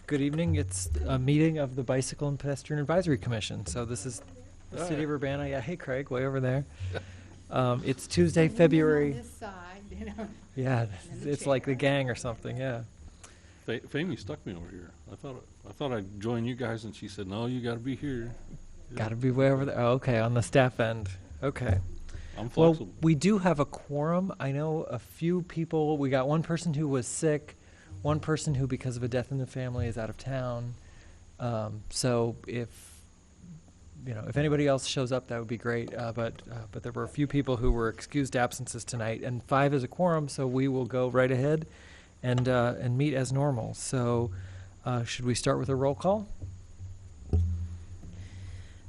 Good evening. It's a meeting of the Bicycle and Pedestrian Advisory Commission. So this is the City of Urbana. Yeah, hey Craig, way over there. It's Tuesday, February. On this side, you know. Yeah, And the it's like the chair. gang or something. Yeah. Famey stuck me over here. I thought I'd join you guys, and she said, "No, you got to be here." Yeah. Got to be way over there. Oh, okay, on the staff end. Okay. I'm Well, flexible. we do have a quorum. I know a few people. We got one person who was sick, one person who, because of a death in the family, is out of town. So if anybody else shows up, that would be great. But there were a few people who were excused absences tonight, and 5 is a quorum, so we will go right ahead and meet as normal. So should we start with a roll call?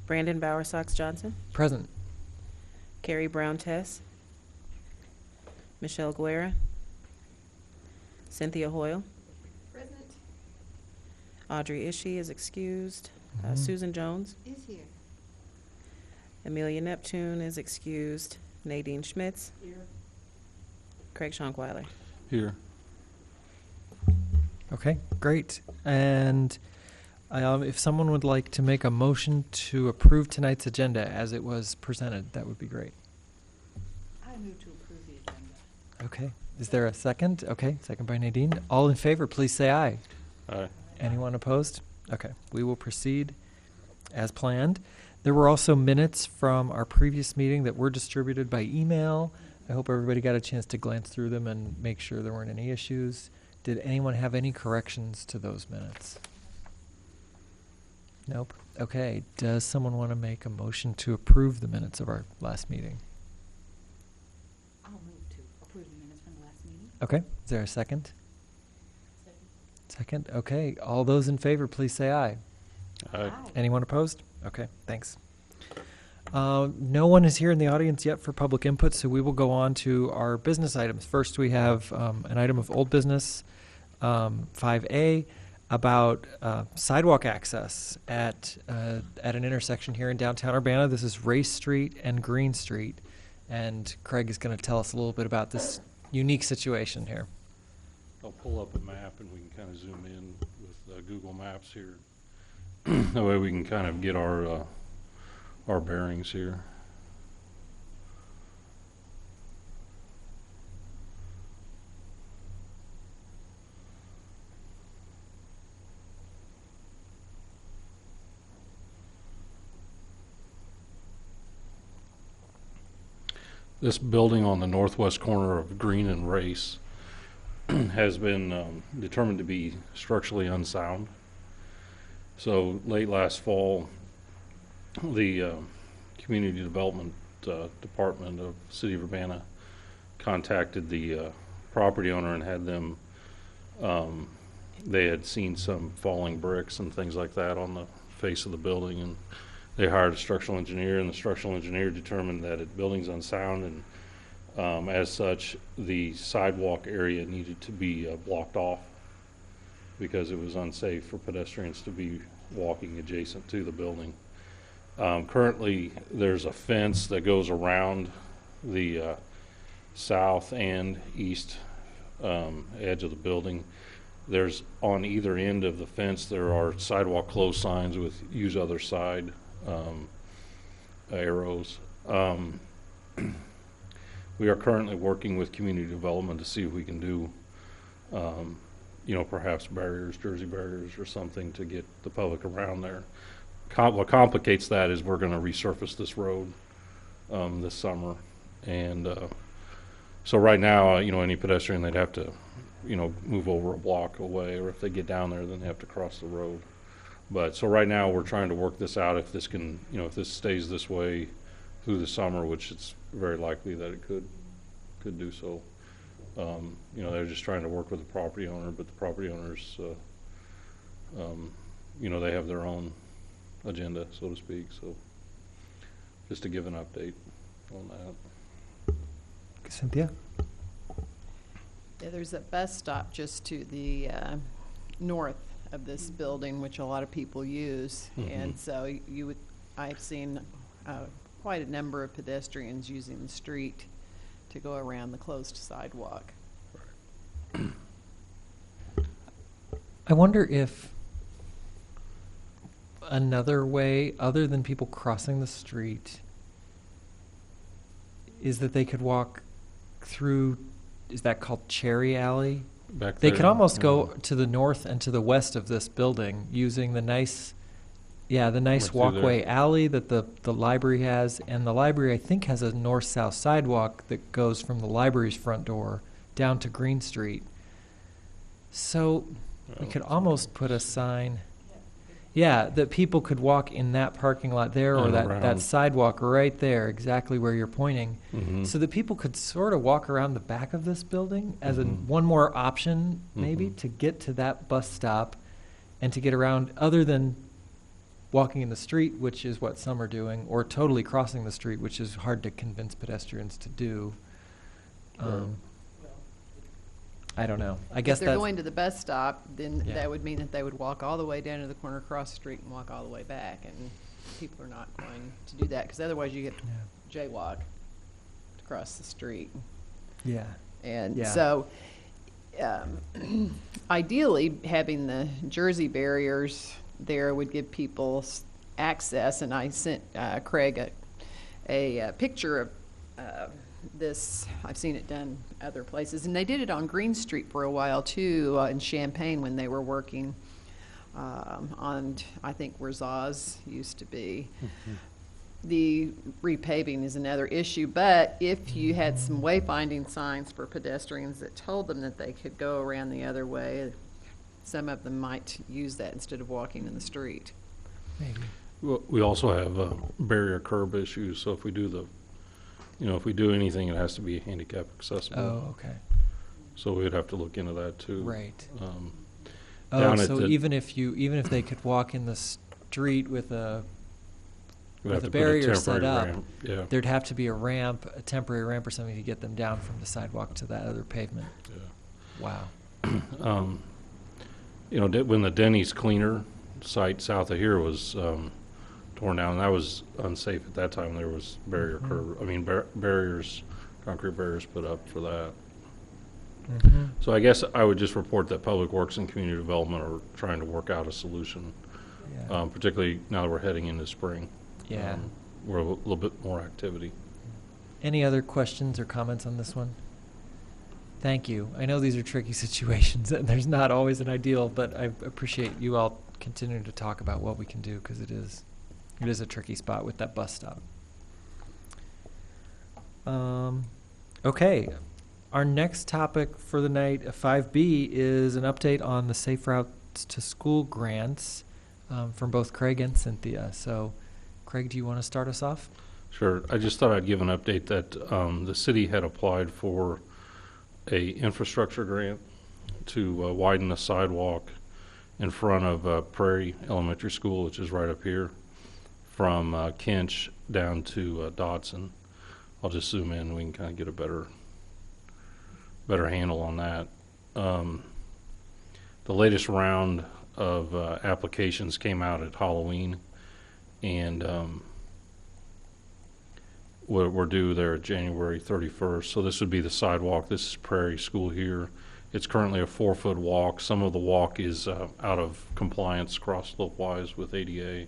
Brandon Bowersox Johnson, Present. Carrie Brown Tess, Michelle Guerra, Cynthia Hoyle, Present Audrey Ishii is excused, Mhm. Susan Jones, is here. Amelia Neptune is excused, Nadine Schmitz, Here. Craig Schonkweiler. Here. Okay, great. And if someone would like to make a motion to approve tonight's agenda as it was presented, that would be great. I move to approve the agenda. Okay. Is there a second? Okay, second by Nadine. All in favor, please say aye. Aye. Anyone opposed? Okay, we will proceed as planned. There were also minutes from our previous meeting that were distributed by email. I hope everybody got a chance to glance through them and make sure there weren't any issues. Did anyone have any corrections to those minutes? Nope. Okay, does someone want to make a motion to approve the minutes of our last meeting? I'll move to approve the minutes from the last meeting. Okay, is there a second? Second, okay. All those in favor, please say aye. Aye. Anyone opposed? Okay, thanks. No one is here in the audience yet for public input, so we will go on to our business items. First, we have an item of old business, 5A, about sidewalk access at an intersection here in downtown Urbana. This is Race Street and Green Street, and Craig is going to tell us a little bit about this unique situation here. I'll pull up a map and we can kind of zoom in with Google Maps here. That way we can kind of get our bearings here. This building on the northwest corner of Green and Race has been determined to be structurally unsound. So late last fall, the Community Development Department of the City of Urbana contacted the property owner and had them, they had seen some falling bricks and things like that on the face of the building, and they hired a structural engineer, and the structural engineer determined that the building's unsound, and as such, the sidewalk area needed to be blocked off because it was unsafe for pedestrians to be walking adjacent to the building. Currently, there's a fence that goes around the south and east edge of the building. There's, on either end of the fence, there are sidewalk closed signs with use other side arrows. We are currently working with community development to see if we can do, perhaps barriers, Jersey barriers or something to get the public around there. What complicates that is we're going to resurface this road this summer. And so right now, any pedestrian, they'd have to, move over a block away, or if they get down there, then they have to cross the road. But so right now we're trying to work this out. If this can, if this stays this way through the summer, which it's very likely that it could do so. They're just trying to work with the property owner, but the property owners, they have their own agenda, so to speak. So just to give an update on that. Cynthia? Yeah, there's a bus stop just to the north of this building, which a lot of people use. And so I've seen quite a number of pedestrians using the street to go around the closed sidewalk. I wonder if another way, other than people crossing the street, is that they could walk through, is that called Cherry Alley? Back They there, could almost go yeah. to the north and to the west of this building using the nice, yeah, the nice Right through there. walkway alley that the library has. And the library, I think, has a north-south sidewalk that goes from the library's front door down to Green Street. So we Oh, could so- almost put a sign, yeah, that people could walk in that parking lot there, or And that around. sidewalk right there, exactly where you're pointing. Mhm. So that people could sort of walk around the back of this building as Mhm. one more option, maybe, Mhm. to get to that bus stop and to get around, other than walking in the street, which is what some are doing, or totally crossing the street, which is hard to convince pedestrians to do. Right. I don't know. I If guess they're that's, going to the bus stop, then Yeah. that would mean that they would walk all the way down to the corner, across the street, and walk all the way back. And people are not going to do that, because otherwise you get jaywalk to cross the street. yeah. And Yeah. so, ideally, having the Jersey barriers there would give people access. And I sent Craig a picture of this. I've seen it done other places, and they did it on Green Street for a while too, in Champaign, when they were working on, I think, where Zaz used to be. The repaving is another issue, but if you had some wayfinding signs for pedestrians that told them that they could go around the other way, some of them might use that instead of walking in the street. Maybe. Well, we also have barrier curb issues, so if we do if we do anything, it has to be handicap accessible. Oh, okay. So we'd have to look into that too. Right. Down Oh, at so the- even if they could walk in the street with a, We'd with have a to put barrier set temporary up, ramp, yeah, there'd have to be a ramp, a temporary ramp or something to get them down from the sidewalk to that other pavement. yeah. Wow. When the Denny's cleaner site south of here was torn down, that was unsafe at that time. There was barriers, concrete barriers put up for that. Mm-hmm. So I guess I would just report that Public Works and Community Development are trying to work out a solution, Yeah. particularly now that we're heading into spring. Yeah. We're a little bit more activity. Any other questions or comments on this one? Thank you. I know these are tricky situations and there's not always an ideal, but I appreciate you all continuing to talk about what we can do, because it is a tricky spot with that bus stop. Okay. Our next topic for the night, 5B, is an update on the Safe Routes to School grants from both Craig and Cynthia. So, Craig, do you want to start us off? Sure. I just thought I'd give an update that the city had applied for a infrastructure grant to widen the sidewalk in front of Prairie Elementary School, which is right up here, from Kinch down to Dodson. I'll just zoom in. We can kind of get a better handle on that. The latest round of applications came out at Halloween, and we're due there January 31st. So this would be the sidewalk. This is Prairie School here. It's currently a 4-foot walk. Some of the walk is out of compliance cross slope wise with ADA.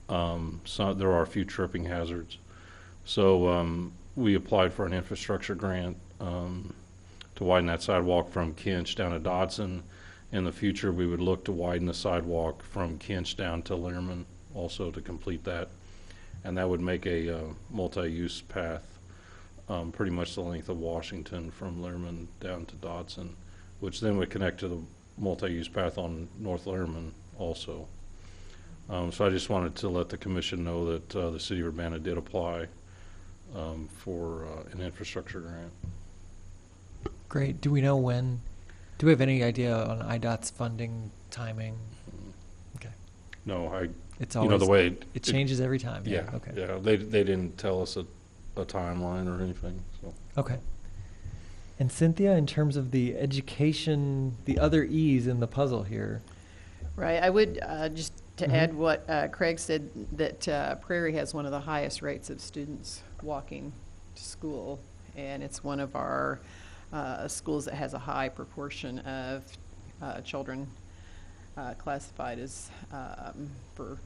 So there are a few tripping hazards. So we applied for an infrastructure grant to widen that sidewalk from Kinch down to Dodson. In the future, we would look to widen the sidewalk from Kinch down to Learman also to complete that. And that would make a multi-use path pretty much the length of Washington from Learman down to Dodson, which then would connect to the multi-use path on North Learman also. So I just wanted to let the commission know that the city of Urbana did apply for an infrastructure grant. Great. Do we know when? Do we have any idea on IDOT's funding timing? Okay. No, It's you always, know, the way it changes every time. Yeah, Okay. yeah. They didn't tell us a timeline or anything. So Okay. And Cynthia, in terms of the education, the other E's in the puzzle here. Right. I would just to Mhm. add what Craig said, that Prairie has one of the highest rates of students walking to school, and it's one of our schools that has a high proportion of children classified as for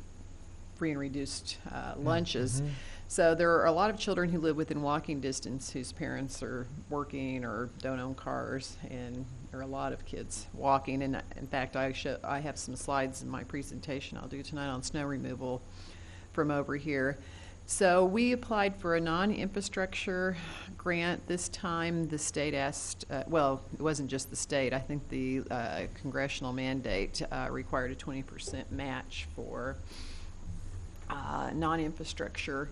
free and reduced lunches. So there are a lot of children who live within walking distance whose parents are working or don't own cars, and there are a lot of kids walking. And in fact, I have some slides in my presentation I'll do tonight on snow removal from over here. So we applied for a non-infrastructure grant this time. The state asked, well, it wasn't just the state. I think the congressional mandate required a 20% match for non-infrastructure,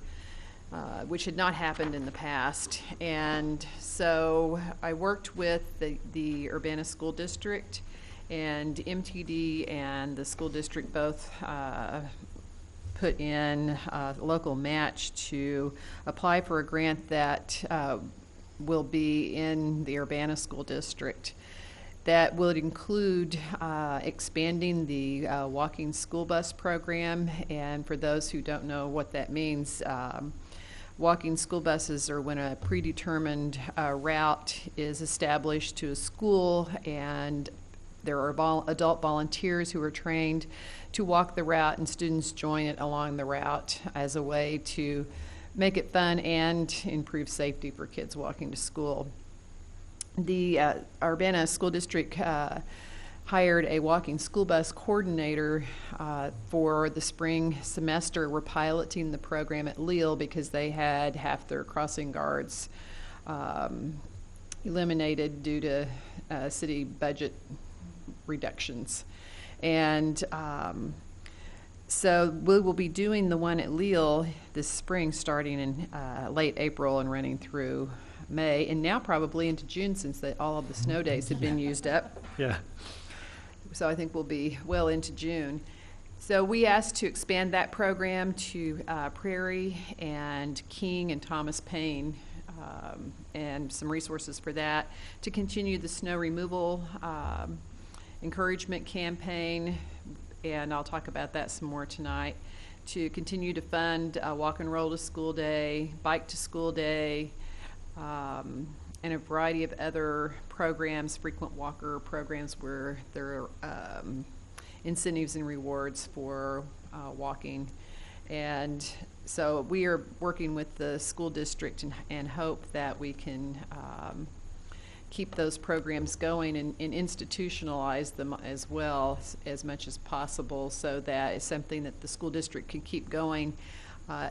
which had not happened in the past. And so I worked with the Urbana School District, and MTD and the school district both put in a local match to apply for a grant that will be in the Urbana School District. That would include expanding the walking school bus program. And for those who don't know what that means, walking school buses are when a predetermined route is established to a school, and there are adult volunteers who are trained to walk the route, and students join it along the route as a way to make it fun and improve safety for kids walking to school. The Urbana School District hired a walking school bus coordinator for the spring semester. We're piloting the program at Lille because they had half their crossing guards eliminated due to city budget reductions. And so we will be doing the one at Lille this spring, starting in late April and running through May, and now probably into June, since all of the snow days have been used up. Yeah. So I think we'll be well into June. So we asked to expand that program to Prairie and King and Thomas Paine, and some resources for that, to continue the snow removal encouragement campaign, and I'll talk about that some more tonight, to continue to fund Walk and Roll to School Day, Bike to School Day, and a variety of other programs, frequent walker programs where there are incentives and rewards for walking. And so we are working with the school district and hope that we can keep those programs going and institutionalize them as well as much as possible, so that it's something that the school district can keep going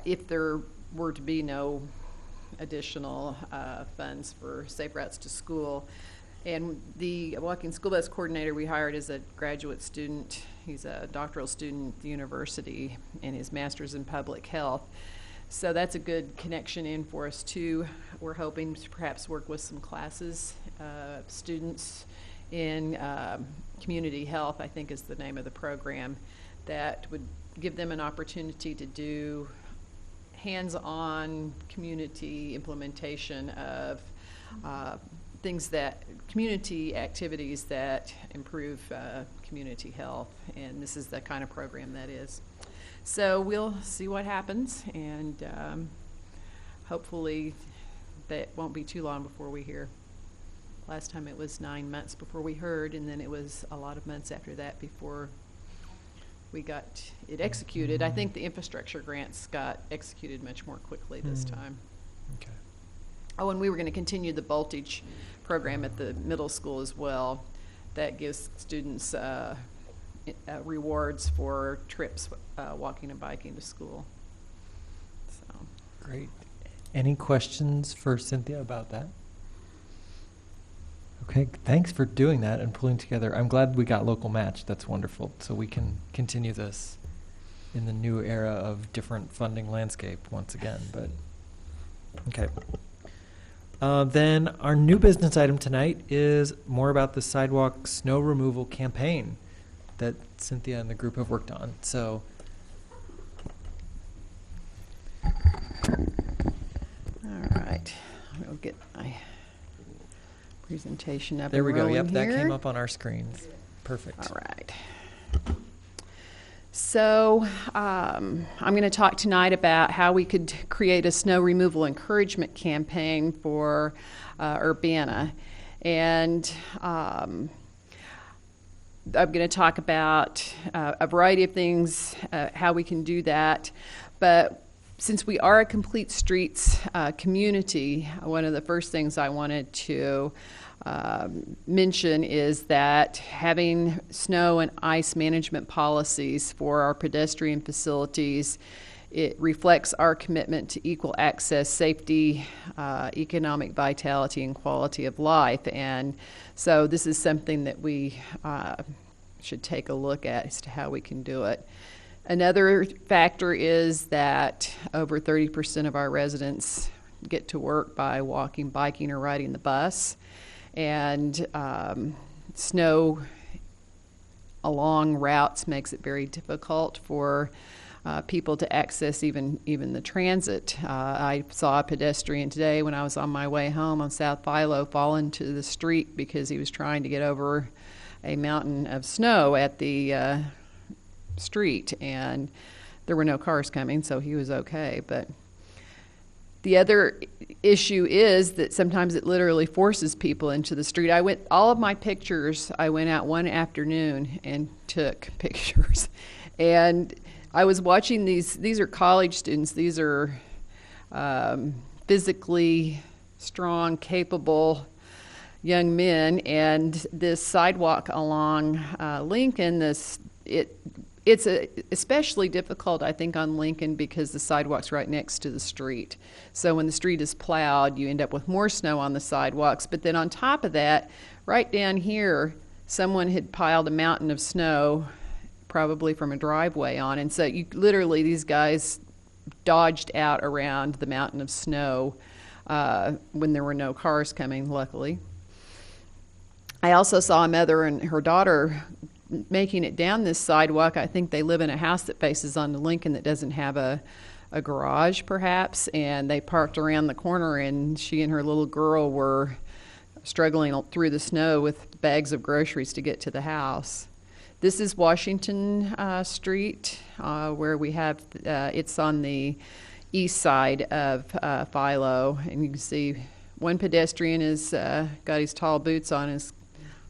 if there were to be no additional funds for safe routes to school. And the walking school bus coordinator we hired is a graduate student. He's a doctoral student at the university and his master's in public health. So that's a good connection in for us too. We're hoping to perhaps work with some classes, students in community health, I think is the name of the program, that would give them an opportunity to do hands-on community implementation of community activities that improve community health, and this is the kind of program that is. So we'll see what happens, and hopefully that won't be too long before we hear. Last time it was 9 months before we heard, and then it was a lot of months after that before we got it executed. I think the infrastructure grants got executed much more quickly this time. Okay. Oh, and we were going to continue the voltage program at the middle school as well. That gives students rewards for trips walking and biking to school. So. Great. Any questions for Cynthia about that? Okay, thanks for doing that and pulling together. I'm glad we got local match. That's wonderful. So we can continue this in the new era of different funding landscape once again. But okay. Then our new business item tonight is more about the sidewalk snow removal campaign that Cynthia and the group have worked on. So All right, I'll get my presentation up. there we and go. rolling Yep, that here. came up on our screens. Perfect. All right. So I'm going to talk tonight about how we could create a snow removal encouragement campaign for Urbana. And I'm going to talk about a variety of things, how we can do that. But since we are a complete streets community, one of the first things I wanted to mention is that having snow and ice management policies for our pedestrian facilities, it reflects our commitment to equal access, safety, economic vitality, and quality of life. And so this is something that we should take a look at as to how we can do it. Another factor is that over 30% of our residents get to work by walking, biking, or riding the bus. And snow along routes makes it very difficult for people to access even the transit. I saw a pedestrian today when I was on my way home on South Philo fall into the street because he was trying to get over a mountain of snow at the street, and there were no cars coming, so he was okay. But the other issue is that sometimes it literally forces people into the street. All of my pictures, I went out one afternoon and took pictures. And I was watching these are college students. These are physically strong, capable young men. And this sidewalk along Lincoln, it's especially difficult, I think, on Lincoln because the sidewalk's right next to the street. So when the street is plowed, you end up with more snow on the sidewalks. But then on top of that, right down here, someone had piled a mountain of snow, probably from a driveway on. And so these guys dodged out around the mountain of snow when there were no cars coming, luckily. I also saw a mother and her daughter making it down this sidewalk. I think they live in a house that faces onto Lincoln that doesn't have a garage, perhaps, and they parked around the corner, and she and her little girl were struggling through the snow with bags of groceries to get to the house. This is Washington Street, where we have, it's on the east side of Philo, and you can see one pedestrian has got his tall boots on, is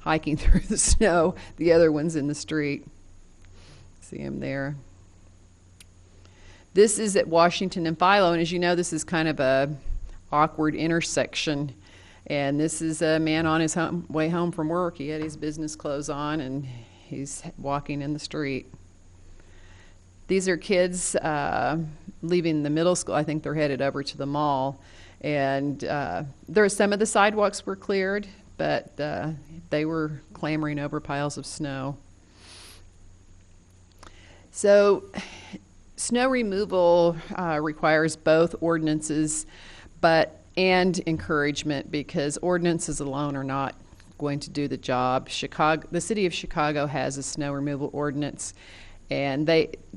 hiking through the snow. The other one's in the street. See him there. This is at Washington and Philo, and as you know, this is kind of a awkward intersection. And this is a man on his way home from work. He had his business clothes on, and he's walking in the street. These are kids leaving the middle school. I think they're headed over to the mall. And some of the sidewalks were cleared, but they were clambering over piles of snow. So snow removal requires both ordinances and encouragement, because ordinances alone are not going to do the job. The city of Chicago has a snow removal ordinance, and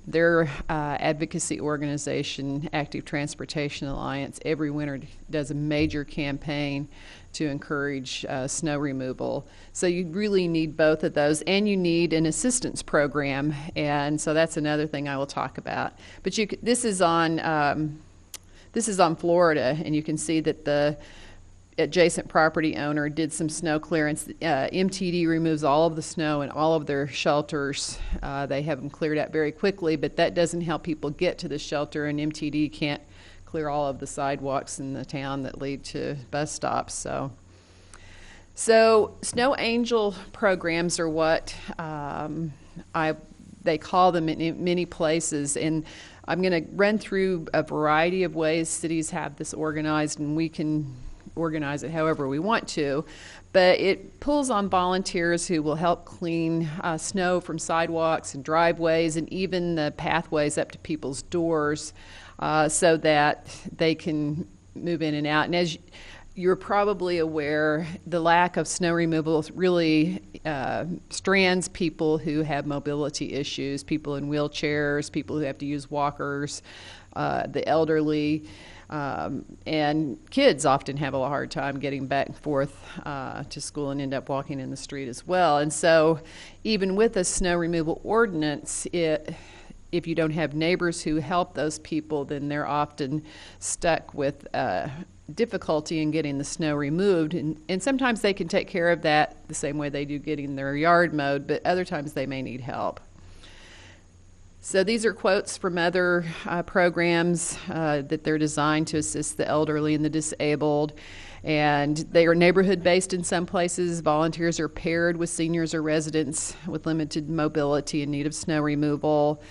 their advocacy organization, Active Transportation Alliance, every winter does a major campaign to encourage snow removal. So you really need both of those, and you need an assistance program, and so that's another thing I will talk about. But this is on Florida, and you can see that the adjacent property owner did some snow clearance. MTD removes all of the snow in all of their shelters. They have them cleared out very quickly, but that doesn't help people get to the shelter, and MTD can't clear all of the sidewalks in the town that lead to bus stops. So snow angel programs are what they call them in many places, and I'm going to run through a variety of ways cities have this organized, and we can organize it however we want to. But it pulls on volunteers who will help clean snow from sidewalks and driveways, and even the pathways up to people's doors, so that they can move in and out. And as you're probably aware, the lack of snow removal really strands people who have mobility issues, people in wheelchairs, people who have to use walkers, the elderly, and kids often have a hard time getting back and forth to school and end up walking in the street as well. And so even with a snow removal ordinance, if you don't have neighbors who help those people, then they're often stuck with difficulty in getting the snow removed. And sometimes they can take care of that the same way they do getting their yard mowed, but other times they may need help. So these are quotes from other programs that they're designed to assist the elderly and the disabled. And they are neighborhood-based in some places. Volunteers are paired with seniors or residents with limited mobility in need of snow removal.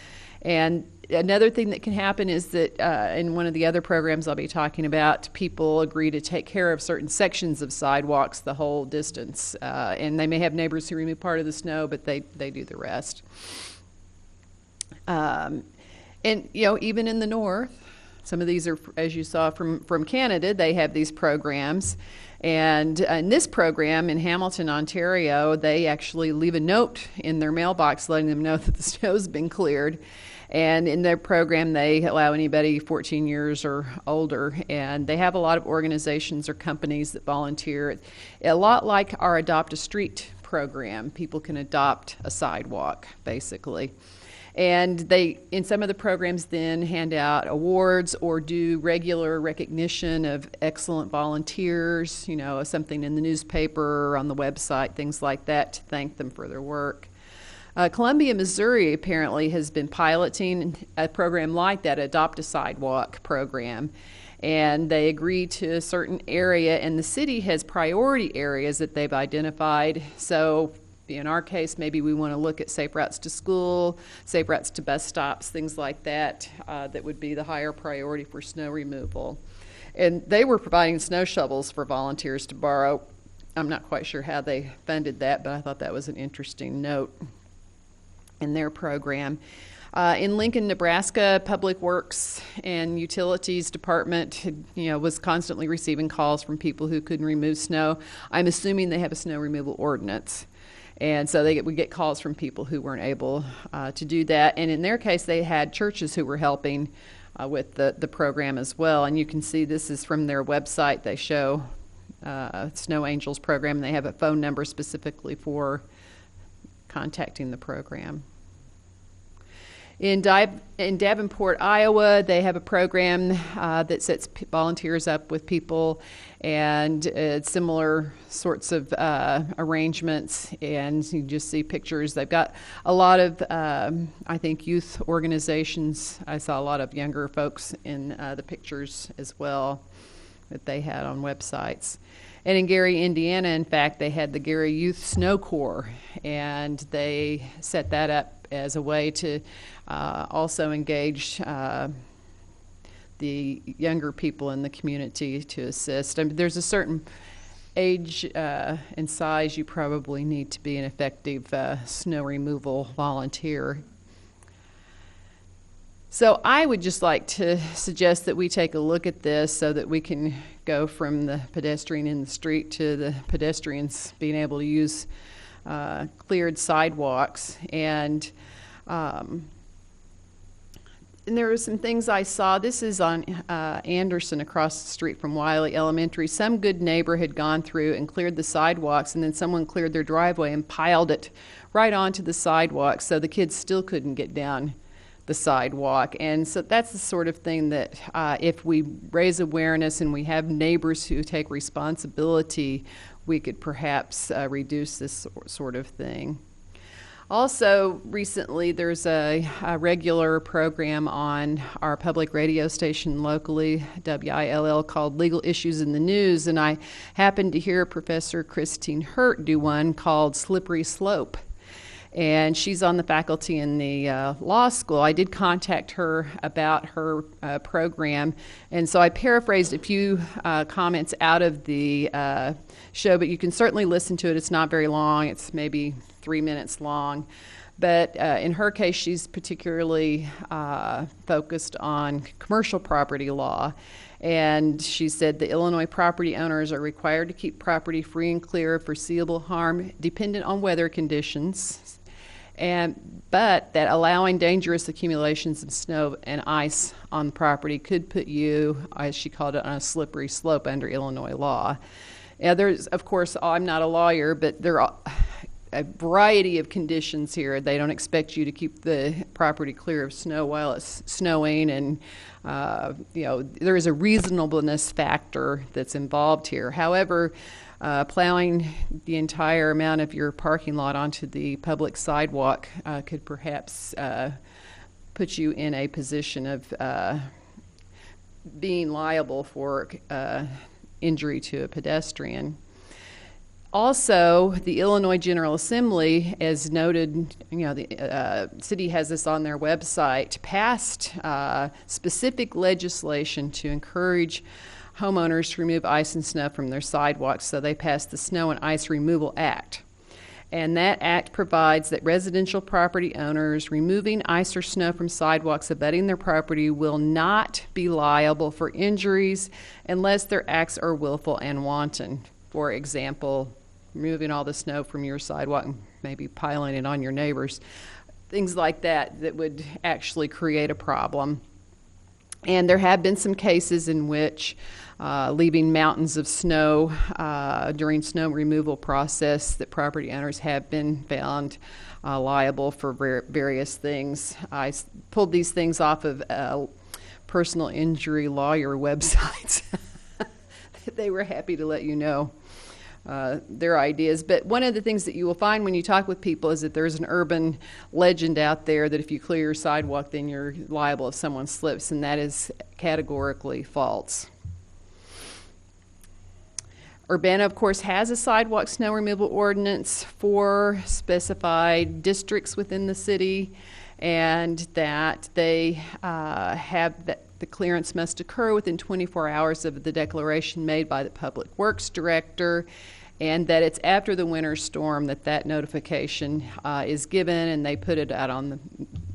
And another thing that can happen is that in one of the other programs I'll be talking about, people agree to take care of certain sections of sidewalks the whole distance. And they may have neighbors who remove part of the snow, but they do the rest. And, you know, even in the north, some of these are, as you saw from Canada, they have these programs. And in this program in Hamilton, Ontario, they actually leave a note in their mailbox letting them know that the snow's been cleared. And in their program, they allow anybody 14 years or older. And they have a lot of organizations or companies that volunteer. A lot like our Adopt a Street program. People can adopt a sidewalk, basically. And they, in some of the programs, then hand out awards or do regular recognition of excellent volunteers, you know, something in the newspaper or on the website, things like that, to thank them for their work. Columbia, Missouri, apparently has been piloting a program like that, Adopt a Sidewalk program. And they agree to a certain area, and the city has priority areas that they've identified. So in our case, maybe we want to look at safe routes to school, safe routes to bus stops, things like that, that would be the higher priority for snow removal. And they were providing snow shovels for volunteers to borrow. I'm not quite sure how they funded that, but I thought that was an interesting note in their program. In Lincoln, Nebraska, Public Works and Utilities Department, was constantly receiving calls from people who couldn't remove snow. I'm assuming they have a snow removal ordinance. And so we get calls from people who weren't able to do that. And in their case, they had churches who were helping with the program as well. And you can see this is from their website. They show Snow Angels program, and they have a phone number specifically for contacting the program. In Davenport, Iowa, they have a program that sets volunteers up with people, and similar sorts of arrangements, and you just see pictures. They've got a lot of, I think, youth organizations. I saw a lot of younger folks in the pictures as well that they had on websites. And in Gary, Indiana, in fact, they had the Gary Youth Snow Corps, and they set that up as a way to also engage the younger people in the community to assist. I mean, there's a certain age and size you probably need to be an effective snow removal volunteer. So I would just like to suggest that we take a look at this so that we can go from the pedestrian in the street to the pedestrians being able to use cleared sidewalks. And there were some things I saw. This is on Anderson across the street from Wiley Elementary. Some good neighbor had gone through and cleared the sidewalks, and then someone cleared their driveway and piled it right onto the sidewalk, so the kids still couldn't get down the sidewalk. And so that's the sort of thing that if we raise awareness and we have neighbors who take responsibility, we could perhaps reduce this sort of thing. Also, recently, there's a regular program on our public radio station locally, WILL, called Legal Issues in the News, and I happened to hear Professor Christine Hurt do one called Slippery Slope. And she's on the faculty in the law school. I did contact her about her program, and so I paraphrased a few comments out of the show, but you can certainly listen to it. It's not very long. It's maybe 3 minutes long. But in her case, she's particularly focused on commercial property law. And she said the Illinois property owners are required to keep property free and clear of foreseeable harm dependent on weather conditions. But that allowing dangerous accumulations of snow and ice on the property could put you, as she called it, on a slippery slope under Illinois law. There's, of course, I'm not a lawyer, but a variety of conditions here. They don't expect you to keep the property clear of snow while it's snowing, and there is a reasonableness factor that's involved here. However, plowing the entire amount of your parking lot onto the public sidewalk could perhaps put you in a position of being liable for injury to a pedestrian. Also, the Illinois General Assembly, as noted, the city has this on their website, passed specific legislation to encourage homeowners to remove ice and snow from their sidewalks. So they passed the Snow and Ice Removal Act. And that act provides that residential property owners removing ice or snow from sidewalks abutting their property will not be liable for injuries unless their acts are willful and wanton. For example, removing all the snow from your sidewalk and maybe piling it on your neighbors. Things like that would actually create a problem. And there have been some cases in which leaving mountains of snow during snow removal process that property owners have been found liable for various things. I pulled these things off of personal injury lawyer websites. They were happy to let you know their ideas. But one of the things that you will find when you talk with people is that there's an urban legend out there that if you clear your sidewalk, then you're liable if someone slips, and that is categorically false. Urbana, of course, has a sidewalk snow removal ordinance for specified districts within the city, and that they have that the clearance must occur within 24 hours of the declaration made by the Public Works Director, and that it's after the winter storm that notification is given, and they put it out on the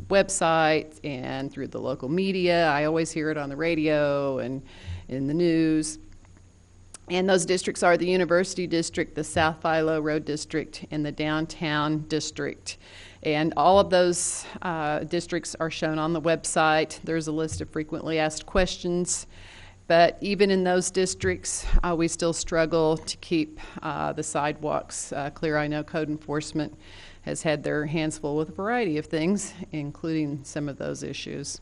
website and through the local media. I always hear it on the radio and in the news. And those districts are the University District, the South Philo Road District, and the Downtown District. And all of those districts are shown on the website. There's a list of frequently asked questions. But even in those districts, we still struggle to keep the sidewalks clear. I know code enforcement has had their hands full with a variety of things, including some of those issues.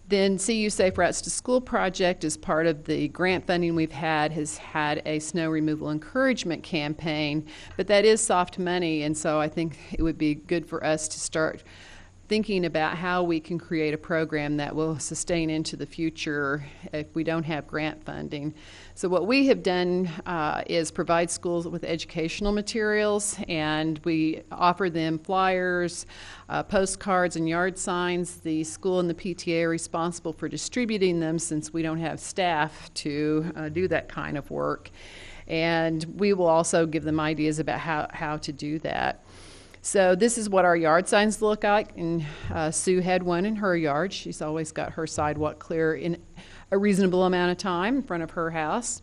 Then CU Safe Routes to School project, as part of the grant funding we've had, has had a snow removal encouragement campaign, but that is soft money, and so I think it would be good for us to start thinking about how we can create a program that will sustain into the future if we don't have grant funding. So what we have done is provide schools with educational materials, and we offer them flyers, postcards, and yard signs. The school and the PTA are responsible for distributing them since we don't have staff to do that kind of work. And we will also give them ideas about how to do that. So this is what our yard signs look like, and Sue had one in her yard. She's always got her sidewalk clear in a reasonable amount of time in front of her house.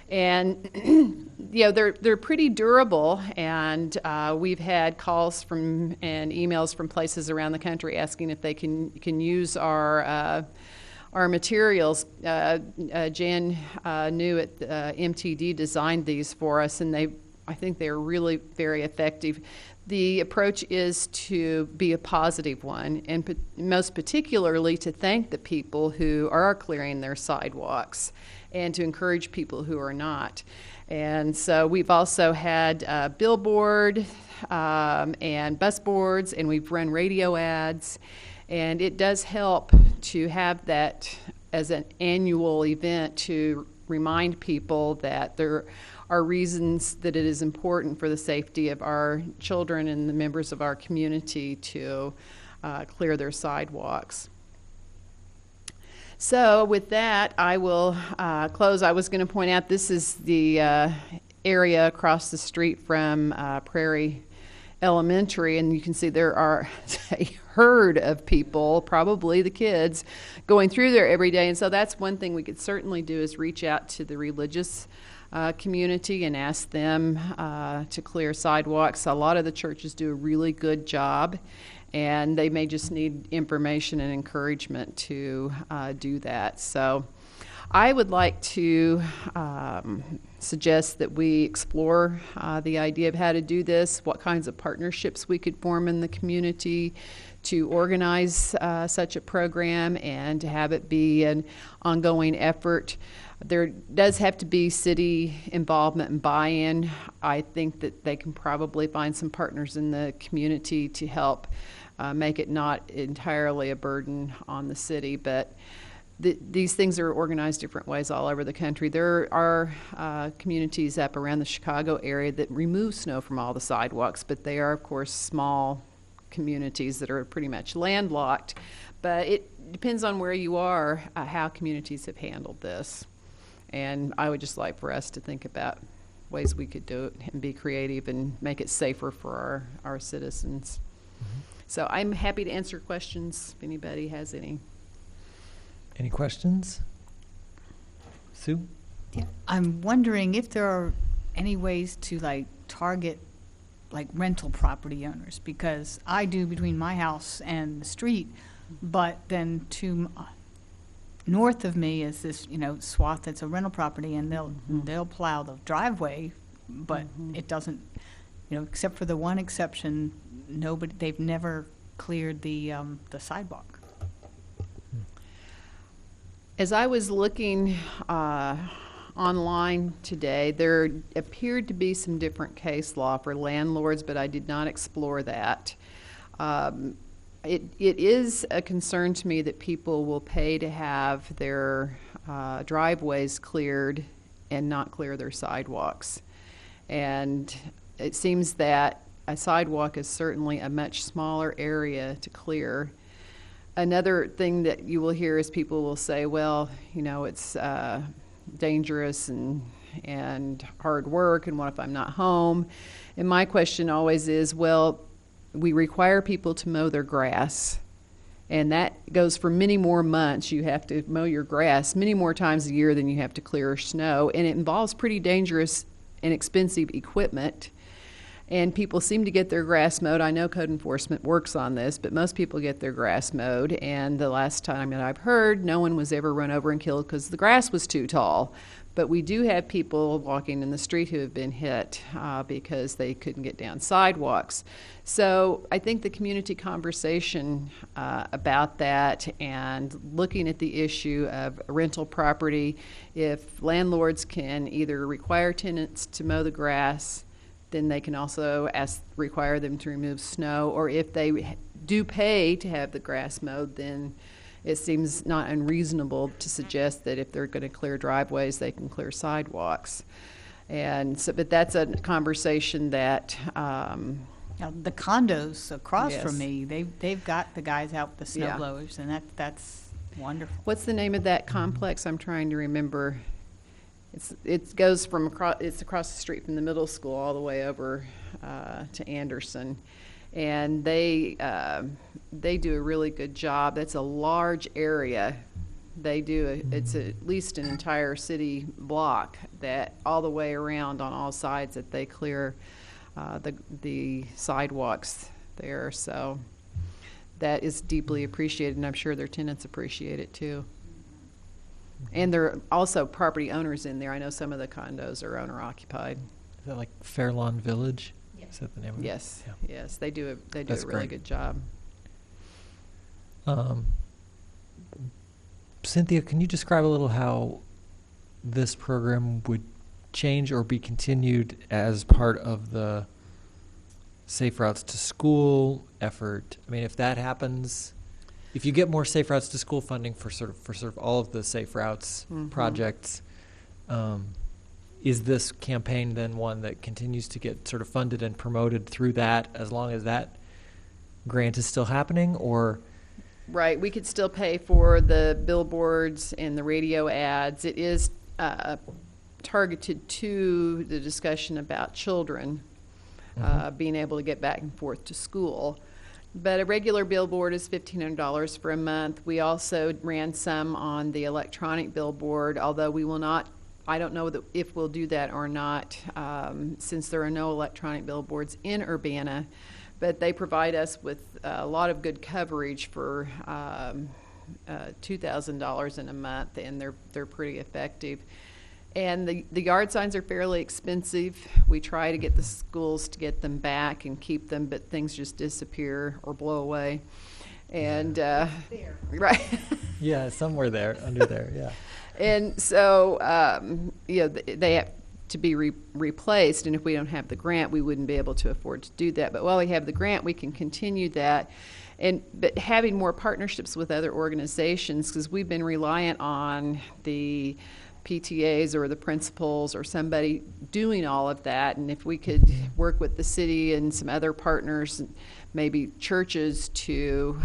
And they're pretty durable, and we've had calls from and emails from places around the country asking if they can use our materials. Jan New at MTD designed these for us, and I think they're really very effective. The approach is to be a positive one, and most particularly to thank the people who are clearing their sidewalks and to encourage people who are not. And so we've also had billboard and bus boards, and we've run radio ads, and it does help to have that as an annual event to remind people that there are reasons that it is important for the safety of our children and the members of our community to clear their sidewalks. So with that, I will close. I was going to point out this is the area across the street from Prairie Elementary, and you can see there are a herd of people, probably the kids, going through there every day. And so that's one thing we could certainly do, is reach out to the religious community and ask them to clear sidewalks. A lot of the churches do a really good job, and they may just need information and encouragement to do that. So I would like to suggest that we explore the idea of how to do this, what kinds of partnerships we could form in the community to organize such a program and to have it be an ongoing effort. There does have to be city involvement and buy-in. I think that they can probably find some partners in the community to help make it not entirely a burden on the city, but these things are organized different ways all over the country. There are communities up around the Chicago area that remove snow from all the sidewalks, but they are, of course, small communities that are pretty much landlocked. But it depends on where you are, how communities have handled this. And I would just like for us to think about ways we could do it and be creative and make it safer for our citizens. Mm-hmm. So I'm happy to answer questions if anybody has any. Any questions? Sue? Yeah, I'm wondering if there are any ways to like target like rental property owners, because I do between my house and the street, but then north of me is this, swath that's a rental property, and they'll plow the driveway, but it doesn't, except for the one exception, they've never cleared the sidewalk. As I was looking online today, there appeared to be some different case law for landlords, but I did not explore that. It is a concern to me that people will pay to have their driveways cleared and not clear their sidewalks. And it seems that a sidewalk is certainly a much smaller area to clear. Another thing that you will hear is people will say, well, it's dangerous and hard work, and what if I'm not home? And my question always is, well, we require people to mow their grass, and that goes for many more months. You have to mow your grass many more times a year than you have to clear snow, and it involves pretty dangerous and expensive equipment. And people seem to get their grass mowed. I know code enforcement works on this, but most people get their grass mowed. And the last time that I've heard, no one was ever run over and killed because the grass was too tall. But we do have people walking in the street who have been hit because they couldn't get down sidewalks. So I think the community conversation about that and looking at the issue of rental property, if landlords can either require tenants to mow the grass, then they can also require them to remove snow, or if they do pay to have the grass mowed, then it seems not unreasonable to suggest that if they're going to clear driveways, they can clear sidewalks. And so, but that's a conversation that Now, the condos across Yes. from me, they've got the guys out with the snow Yeah. blowers, and that's wonderful. what's the name of that complex? I'm trying to remember. It goes from it's across the street from the middle school all the way over to Anderson, and they do a really good job. That's a large area. It's at least an entire city block that all the way around on all sides that they clear the sidewalks there. So that is deeply appreciated, and I'm sure their tenants appreciate it too. And there are also property owners in there. I know some of the condos are owner occupied. Is that like Fairlawn Village? Is that the name of it? Yes, Yeah. yes, they do That's a really great. good job. Cynthia, can you describe a little how this program would change or be continued as part of the Safe Routes to School effort? I mean, if that happens, if you get more Safe Routes to School funding for sort of all of the Safe Routes projects, is this campaign then one that continues to get sort of funded and promoted through that as long as that grant is still happening, or? Right, we could still pay for the billboards and the radio ads. It is targeted to the discussion about children being able to get back and forth to school. But a regular billboard is $1,500 for a month. We also ran some on the electronic billboard, although we will not, I don't know if we'll do that or not, since there are no electronic billboards in Urbana. But they provide us with a lot of good coverage for $2,000 in a month, and they're pretty effective. And the yard signs are fairly expensive. We try to get the schools to get them back and keep them, but things just disappear or blow away. And right. Yeah, somewhere there, under there, yeah. And so, they have to be replaced, and if we don't have the grant, we wouldn't be able to afford to do that. But while we have the grant, we can continue that. But having more partnerships with other organizations, because we've been reliant on the PTAs or the principals or somebody doing all of that, and if we could work with the city and some other partners, maybe churches, to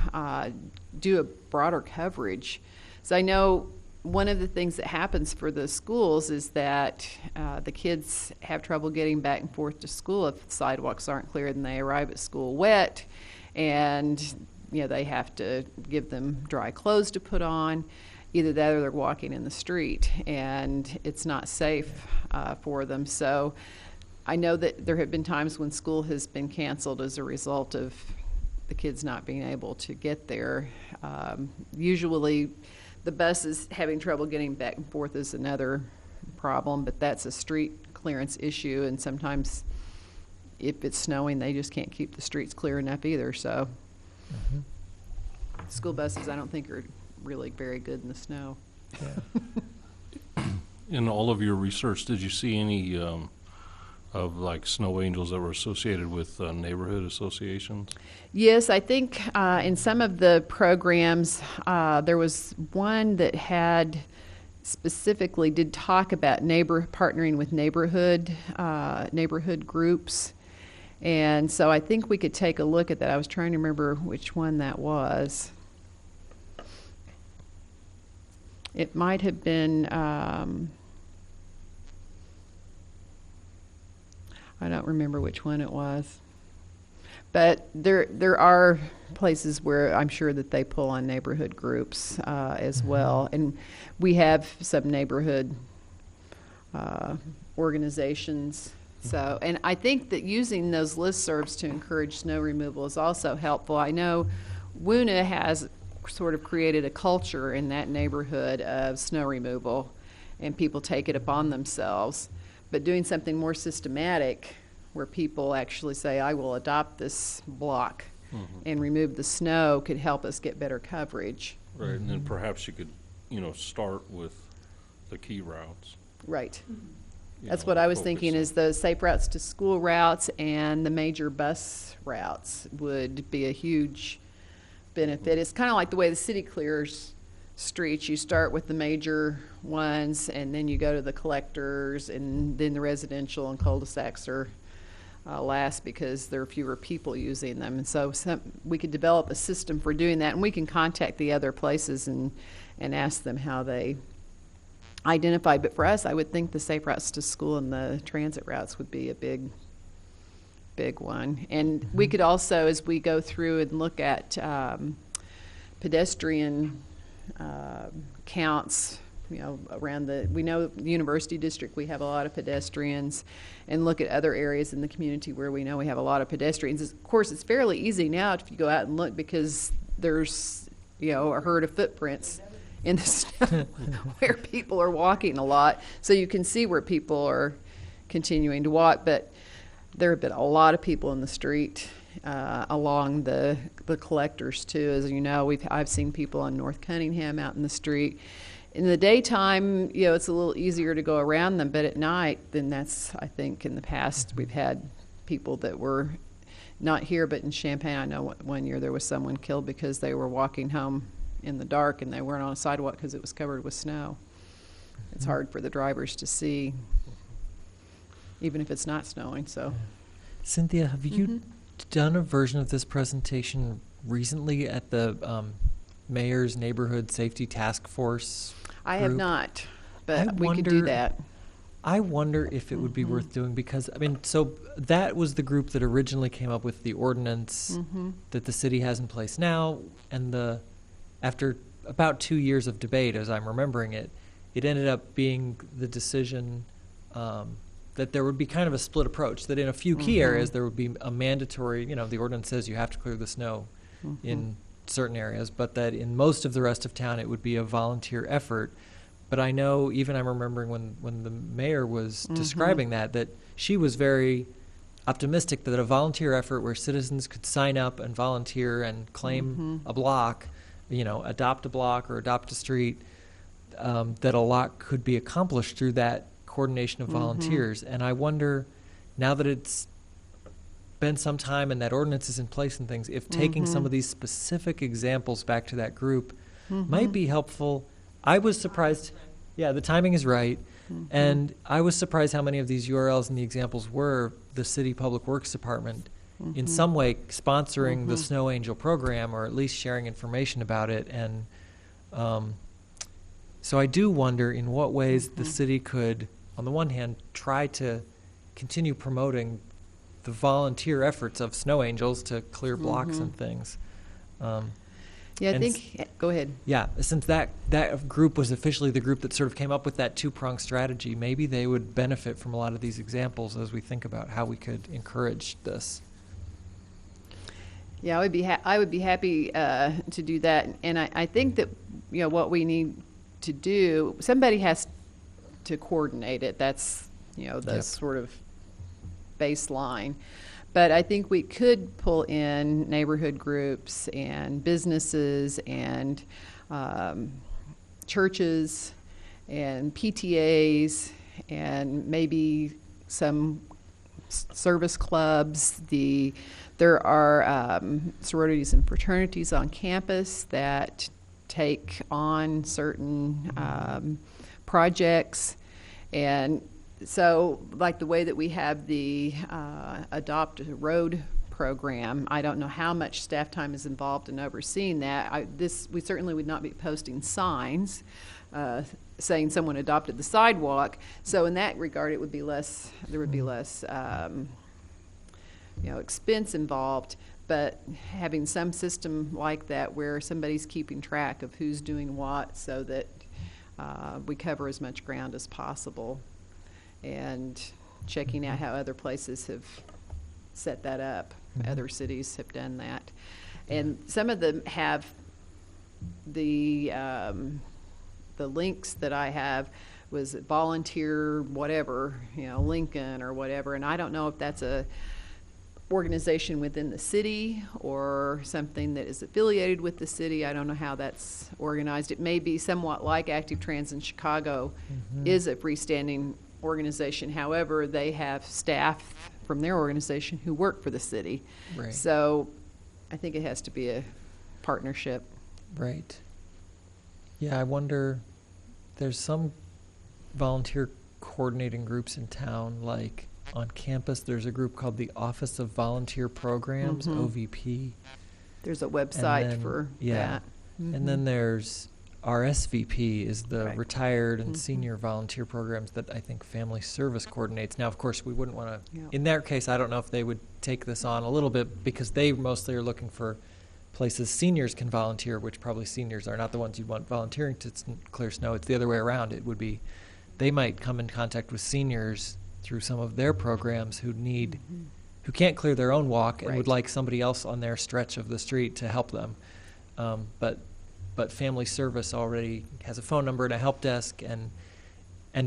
do a broader coverage. So I know one of the things that happens for the schools is that the kids have trouble getting back and forth to school if the sidewalks aren't cleared, and they arrive at school wet, and they have to give them dry clothes to put on. Either that or they're walking in the street, and it's not safe for them. So I know that there have been times when school has been canceled as a result of the kids not being able to get there. Usually the bus is having trouble getting back and forth is another problem, but that's a street clearance issue, and sometimes if it's snowing, they just can't keep the streets clear enough either. So school buses, I don't think, are really very good in the snow. Yeah. In all of your research, did you see any of like snow angels that were associated with neighborhood associations? Yes, I think in some of the programs, there was one that had specifically did talk about partnering with neighborhood groups. And so I think we could take a look at that. I was trying to remember which one that was. It might have been, I don't remember which one it was. But there are places where I'm sure that they pull on neighborhood groups as well. And we have some neighborhood organizations. So, and I think that using those listservs to encourage snow removal is also helpful. I know WUNA has sort of created a culture in that neighborhood of snow removal, and people take it upon themselves. But doing something more systematic where people actually say, I will adopt this block and remove the snow, could help us get better coverage. Right, and then perhaps you could, start with the key routes. Right. That's what I was thinking, is the safe routes to school routes and the major bus routes would be a huge benefit. It's kind of like the way the city clears streets. You start with the major ones, and then you go to the collectors, and then the residential and cul-de-sacs are last because there are fewer people using them. And so we could develop a system for doing that, and we can contact the other places and ask them how they identify. But for us, I would think the safe routes to school and the transit routes would be a big one. And we could also, as we go through and look at pedestrian counts, around we know the University District, we have a lot of pedestrians, and look at other areas in the community where we know we have a lot of pedestrians. Of course, it's fairly easy now if you go out and look, because there's, a herd of footprints in the snow where people are walking a lot. So you can see where people are continuing to walk, but there have been a lot of people in the street along the collectors too. As you know, I've seen people on North Cunningham out in the street. In the daytime, it's a little easier to go around them, but at night, then I think in the past we've had people that were not here, but in Champaign. I know one year there was someone killed because they were walking home in the dark and they weren't on a sidewalk because it was covered with snow. It's hard for the drivers to see, even if it's not snowing. So, Cynthia, have you done a version of this presentation recently at the Mayor's Neighborhood Safety Task Force I have group? not, but we could do that. I wonder if it would be worth doing, because, so that was the group that originally came up with the ordinance that the city has in place now, and after about 2 years of debate, as I'm remembering it, it ended up being the decision that there would be kind of a split approach, that in a few key areas there would be a mandatory, the ordinance says you have to clear the snow in certain areas, but that in most of the rest of town it would be a volunteer effort. But I know, even I'm remembering when the mayor was describing that she was very optimistic that a volunteer effort where citizens could sign up and volunteer and claim a block, adopt a block or adopt a street, that a lot could be accomplished through that coordination of volunteers. And I wonder, now that it's been some time and that ordinance is in place and things, if taking some of these specific examples back to that group might be helpful. I was surprised. Yeah, the timing is right. And I was surprised how many of these URLs and the examples were the city public works department in some way sponsoring the Snow Angel program, or at least sharing information about it. And so I do wonder in what ways the city could, on the one hand, try to continue promoting the volunteer efforts of Snow Angels to clear blocks and things. Yeah, I and think, go ahead. Yeah, since that group was officially the group that sort of came up with that two-pronged strategy, maybe they would benefit from a lot of these examples as we think about how we could encourage this. Yeah, I would be happy to do that. And I think that, what we need to do, somebody has to coordinate it. That's, the sort of baseline. But I think we could pull in neighborhood groups and businesses and churches and PTAs and maybe some service clubs. There are sororities and fraternities on campus that take on certain projects. And so, like the way that we have the Adopt a Road program, I don't know how much staff time is involved in overseeing that. We certainly would not be posting signs saying someone adopted the sidewalk. So in that regard, it would be less. There would be less, expense involved. But having some system like that where somebody's keeping track of who's doing what, so that we cover as much ground as possible. And checking out how other places have set that up. Other cities have done that. And some of them have the links that I have was volunteer whatever, Lincoln or whatever. And I don't know if that's a organization within the city or something that is affiliated with the city. I don't know how that's organized. It may be somewhat like Active Trans in Chicago is a freestanding organization. However, they have staff from their organization who work for the city. Right. So I think it has to be a partnership. Right. Yeah, I wonder, there's some volunteer coordinating groups in town, like on campus there's a group called the Office of Volunteer Programs, OVP. There's a website for that. And then there's RSVP is the Right. retired and senior volunteer programs that I think Family Service coordinates. Now, of course, we wouldn't want to, Yeah. in their case, I don't know if they would take this on a little bit because they mostly are looking for places seniors can volunteer, which probably seniors are not the ones you'd want volunteering to clear snow. It's the other way around. It would be, they might come in contact with seniors through some of their programs who need, who can't clear their own walk and would Right. like somebody else on their stretch of the street to help them. But Family Service already has a phone number and a help desk and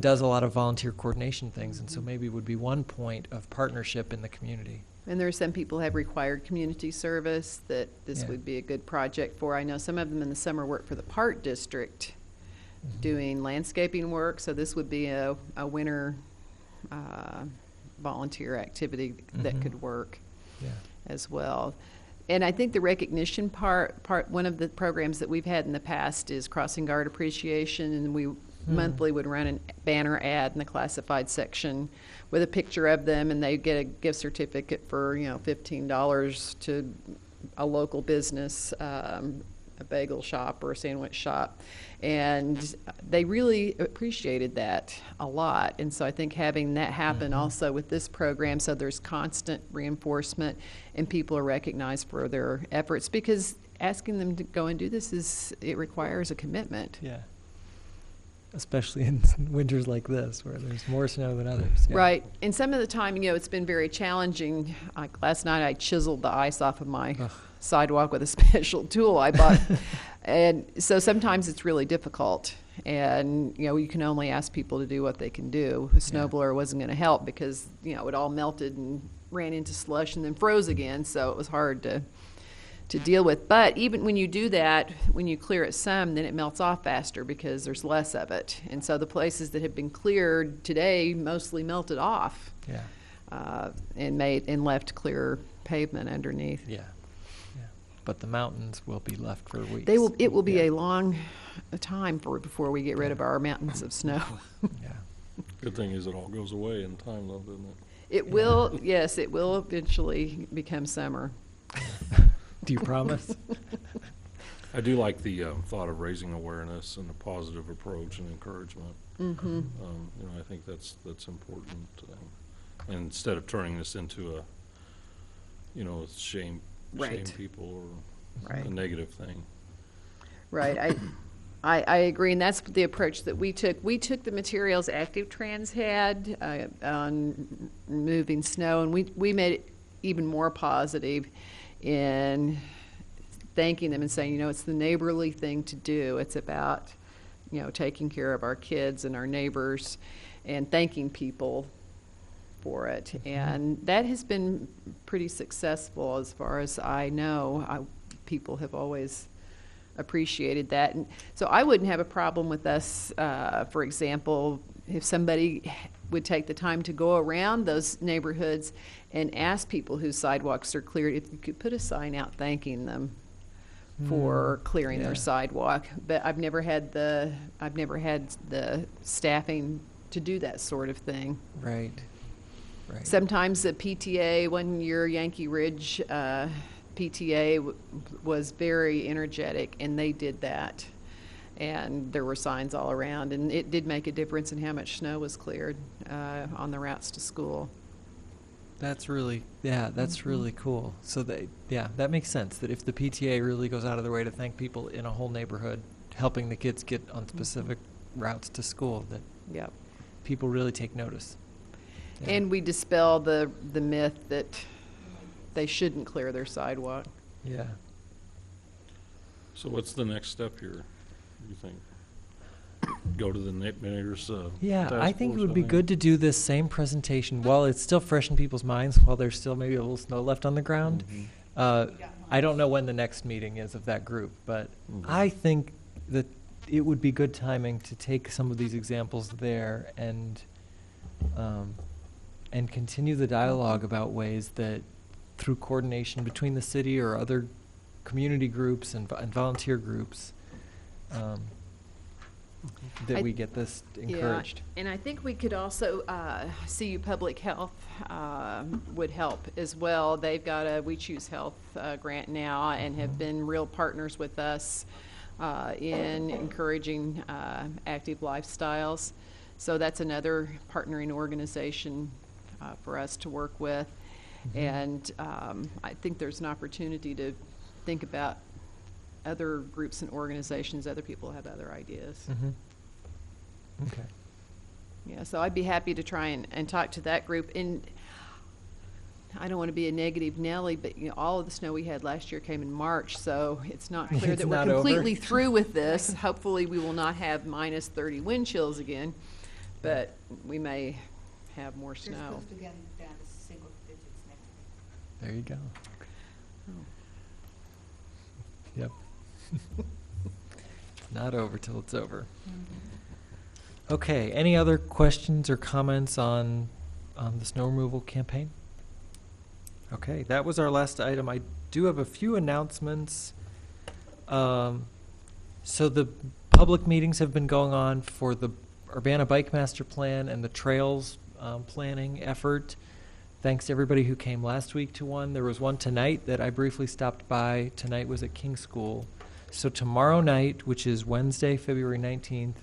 does a lot of volunteer coordination things, and so maybe it would be one point of partnership in the community. And there are some people who have required community service that this Yeah. would be a good project for. I know some of them in the summer work for the Park District doing landscaping work, so this would be a winter volunteer activity that could work Yeah. as well. And I think the recognition part, one of the programs that we've had in the past is Crossing Guard Appreciation, and we monthly would run a banner ad in the classified section with a picture of them, and they get a gift certificate for, $15 to a local business, a bagel shop or a sandwich shop. And they really appreciated that a lot. And so I think having that happen also with this program, so there's constant reinforcement and people are recognized for their efforts, because asking them to go and do this it requires a commitment. Yeah. especially in winters like this where there's more snow than others. Yeah. Right. And some of the time, it's been very challenging. Like last night, I chiseled the ice off of my Ugh. sidewalk with a special tool I bought. And so sometimes it's really difficult. And, you can only ask people to do what they can do. A snow Yeah. blower wasn't going to help because, it all melted and ran into slush and then froze again. So it was hard to deal with. But even when you do that, when you clear it some, then it melts off faster because there's less of it. And so the places that have been cleared today mostly melted off Yeah. and left clear pavement underneath. Yeah. Yeah. But the mountains will be left for weeks. It will be Yeah. a long time before we get rid of our mountains of snow. Yeah. Good thing is it all goes away in time though, doesn't it? It will, yes, it will eventually become summer. Do you promise? I do like the thought of raising awareness and a positive approach and encouragement. Mm-hmm. I think that's important. And instead of turning this into a, shame Right. people or Right. a negative thing. Right. I agree, and that's the approach that we took. We took the materials Active Trans had on removing snow, and we made it even more positive in thanking them and saying, it's the neighborly thing to do. It's about, taking care of our kids and our neighbors and thanking people for it. And that has been pretty successful as far as I know. People have always appreciated that. And so I wouldn't have a problem with us, for example, if somebody would take the time to go around those neighborhoods and ask people whose sidewalks are cleared, if you could put a sign out thanking them for clearing yeah. their sidewalk. But I've never had the staffing to do that sort of thing. Right. Right. Sometimes the PTA, one year Yankee Ridge PTA was very energetic, and they did that. And there were signs all around, and it did make a difference in how much snow was cleared on the routes to school. That's really really cool. So that makes sense that if the PTA really goes out of their way to thank people in a whole neighborhood, helping the kids get on specific routes to school, that Yep. people really take notice. Yeah. And we dispel the myth that they shouldn't clear their sidewalk. Yeah. So what's the next step here, you think? Go to the mayor's Yeah, I task think it force, would be think? good to do this same presentation while it's still fresh in people's minds, while there's still maybe a little snow left on the ground. I don't know when the next meeting is of that group, but I think that it would be good timing to take some of these examples there and continue the dialogue about ways that through coordination between the city or other community groups and volunteer groups, that we get this encouraged. Yeah, and I think we could also, CU Public Health would help as well. They've got a We Choose Health grant now and have been real partners with us in encouraging active lifestyles. So that's another partnering organization for us to work with. And I think there's an opportunity to think about other groups and organizations. Other people have other ideas. Okay. Yeah, so I'd be happy to try and talk to that group. And I don't want to be a negative Nelly, but all of the snow we had last year came in March, so it's not clear It's that we're not over. completely through with this. Hopefully, we will not have minus 30 wind chills again, but we may have more They're snow. supposed to get down to single digits next week. There you go. Yep. It's not over till it's over. Okay, any other questions or comments on the snow removal campaign? Okay, that was our last item. I do have a few announcements. So the public meetings have been going on for the Urbana Bike Master Plan and the Trails planning effort. Thanks to everybody who came last week to one. There was one tonight that I briefly stopped by. Tonight was at King School. So tomorrow night, which is Wednesday, February 19th,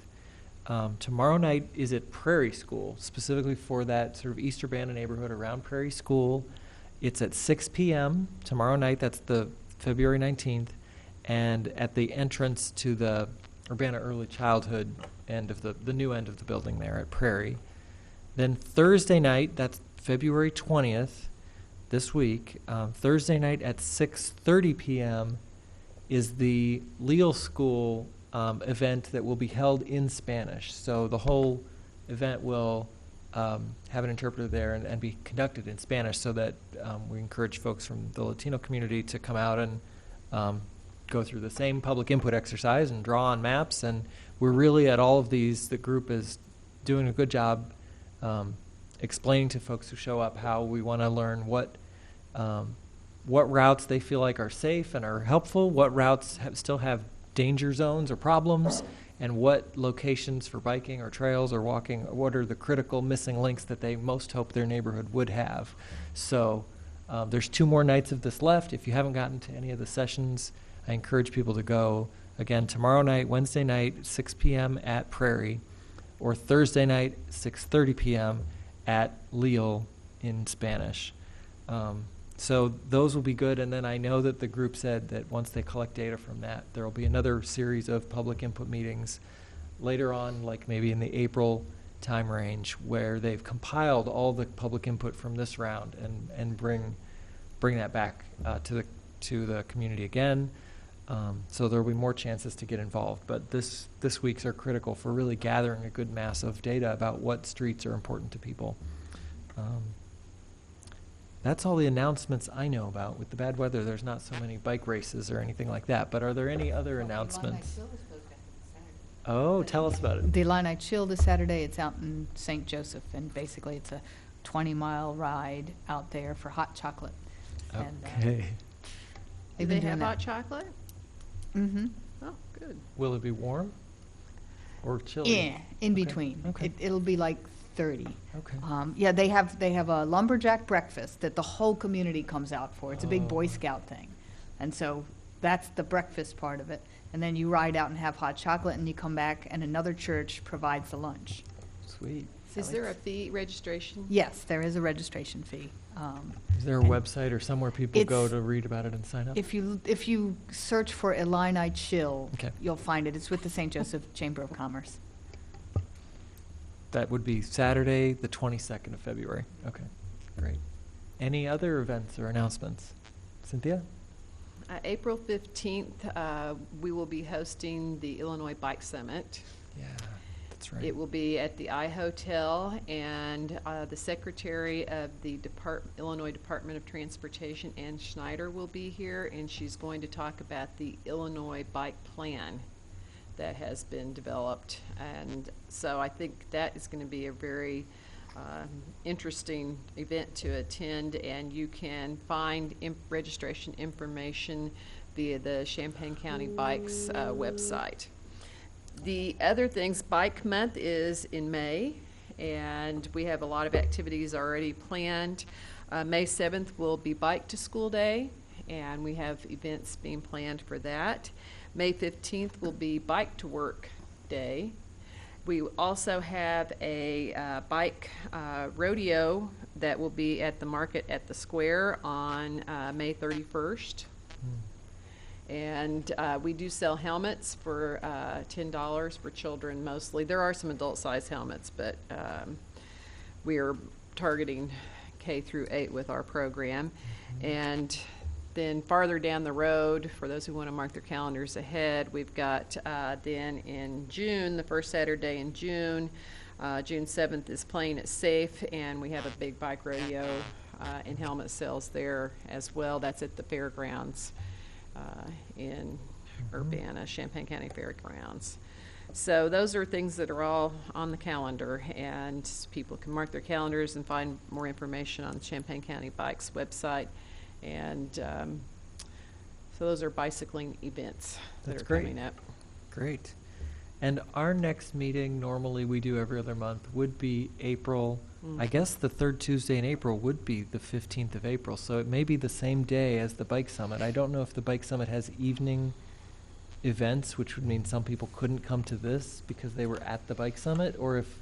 tomorrow night is at Prairie School, specifically for that sort of East Urbana neighborhood around Prairie School. It's at 6 p.m. tomorrow night. That's the February 19th. And at the entrance to the Urbana Early Childhood end of the new end of the building there at Prairie. Then Thursday night, that's February 20th, this week, Thursday night at 6:30 p.m. is the Leal School event that will be held in Spanish. So the whole event will have an interpreter there and be conducted in Spanish, so that we encourage folks from the Latino community to come out and go through the same public input exercise and draw on maps. And we're really at all of these, the group is doing a good job explaining to folks who show up how we want to learn what routes they feel like are safe and are helpful, what routes still have danger zones or problems, and what locations for biking or trails or walking, what are the critical missing links that they most hope their neighborhood would have. So there's 2 more nights of this left. If you haven't gotten to any of the sessions, I encourage people to go. Again, tomorrow night, Wednesday night, 6 p.m. at Prairie, or Thursday night, 6:30 p.m. at Leal in Spanish. So those will be good, and then I know that the group said that once they collect data from that, there will be another series of public input meetings later on, like maybe in the April time range, where they've compiled all the public input from this round and bring that back to the community again. So there will be more chances to get involved, but this week's are critical for really gathering a good mass of data about what streets are important to people. That's all the announcements I know about. With the bad weather, there's not so many bike races or anything like that, but are there any other announcements? Oh, tell us about it. The Illini Chill this Saturday, it's out in St. Joseph, and basically it's a 20-mile ride out there for hot chocolate. And, Okay. they've Do been they doing have hot that. chocolate? Mm-hmm. Oh, good. Will it be warm or chilly? Yeah, in Okay, between. okay. It'll be like 30. Okay. Yeah, they have a lumberjack breakfast that the whole community comes out for. It's a big Boy Oh. Scout thing. And so that's the breakfast part of it. And then you ride out and have hot chocolate, and you come back, and another church provides the lunch. Sweet. Is So there a it's- fee registration? Yes, there is a registration fee. Is there a and website or somewhere people go it's- to read about it and sign up? If you search for Illini Chill, Okay. you'll find it. It's with the St. Joseph Chamber of Commerce. That would be Saturday, the 22nd of February. Okay, great. Any other events or announcements? Cynthia? April 15th, we will be hosting the Illinois Bike Summit. Yeah, that's right. It will be at the I Hotel, and the Secretary of the Illinois Department of Transportation, Ann Schneider, will be here, and she's going to talk about the Illinois Bike Plan that has been developed. And so I think that is going to be a very interesting event to attend, and you can find registration information via the Champaign County Bikes website. The other things, Bike Month is in May, and we have a lot of activities already planned. May 7th will be Bike to School Day, and we have events being planned for that. May 15th will be Bike to Work Day. We also have a bike rodeo that will be at the market at the square on May 31st. And we do sell helmets for $10 for children mostly. There are some adult-size helmets, but we are targeting K through 8 with our program. And then farther down the road, for those who want to mark their calendars ahead, we've got then in June, the first Saturday in June, June 7th is Playing It Safe, and we have a big bike rodeo and helmet sales there as well. That's at the fairgrounds in Urbana, Champaign County Fairgrounds. So those are things that are all on the calendar, and people can mark their calendars and find more information on the Champaign County Bikes website. And so those are bicycling events that That's are great. coming up. Great. And our next meeting, normally we do every other month, would be April. I guess the third Tuesday in April would be the 15th of April. So it may be the same day as the Bike Summit. I don't know if the Bike Summit has evening events, which would mean some people couldn't come to this because they were at the Bike Summit, or if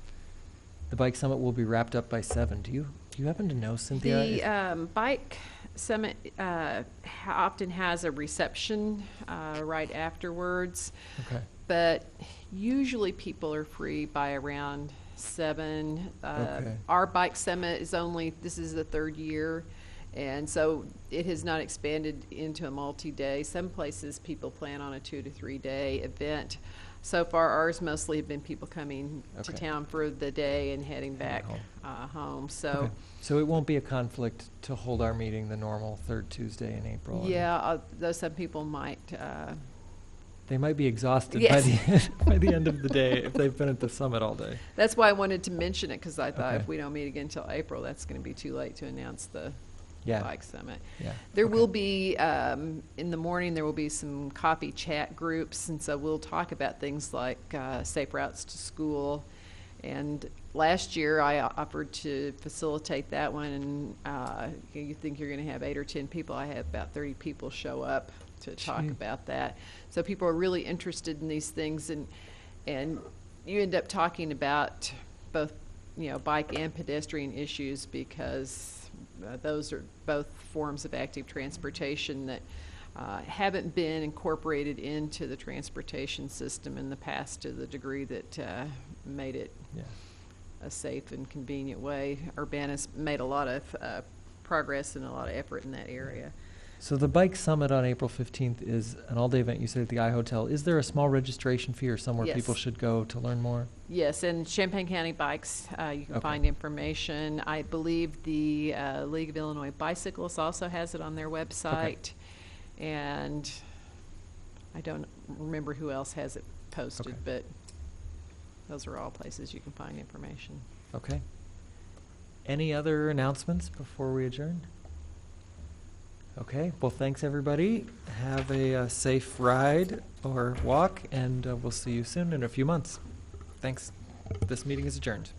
the Bike Summit will be wrapped up by 7. Do you happen to know, Cynthia? The Bike Summit often has a reception right afterwards. Okay. but usually people are free by around 7. Okay. Our bike summit is this is the 3rd year, and so it has not expanded into a multi-day. Some places people plan on a 2 to 3 day event. So far, ours mostly have been people coming to Okay. town for the day and heading back home. home. So. Okay. So it won't be a conflict to hold our meeting the normal 3rd Tuesday in April? and Yeah, though some people might, They might be exhausted Yes. by the end of the day if they've been at the summit all day. that's why I wanted to mention it, because I thought Okay. if we don't meet again until April, that's going to be too late to announce the Yeah. bike summit. Yeah. There Okay. will be, in the morning, there will be some coffee chat groups, and so we'll talk about things like safe routes to school. And last year, I offered to facilitate that one, and you think you're going to have 8 or 10 people. I had about 30 people show up to talk Gee. about that. So people are really interested in these things, and you end up talking about both, bike and pedestrian issues, because those are both forms of active transportation that haven't been incorporated into the transportation system in the past to the degree that made it Yeah. a safe and convenient way. Urbana's made a lot of progress and a lot of effort in that area. So the bike summit on April 15th is an all-day event, you said, at the iHotel. Is there a small registration fee or somewhere Yes. people should go to learn more? Yes, and Champaign County Bikes, you can Okay. find information. I believe the League of Illinois Bicyclists also has it on their website. And I don't remember who else has it posted, Okay. but those are all places you can find information. Okay. Any other announcements before we adjourn? Okay, well, thanks, everybody. Have a safe ride or walk, and we'll see you soon in a few months. Thanks. This meeting is adjourned.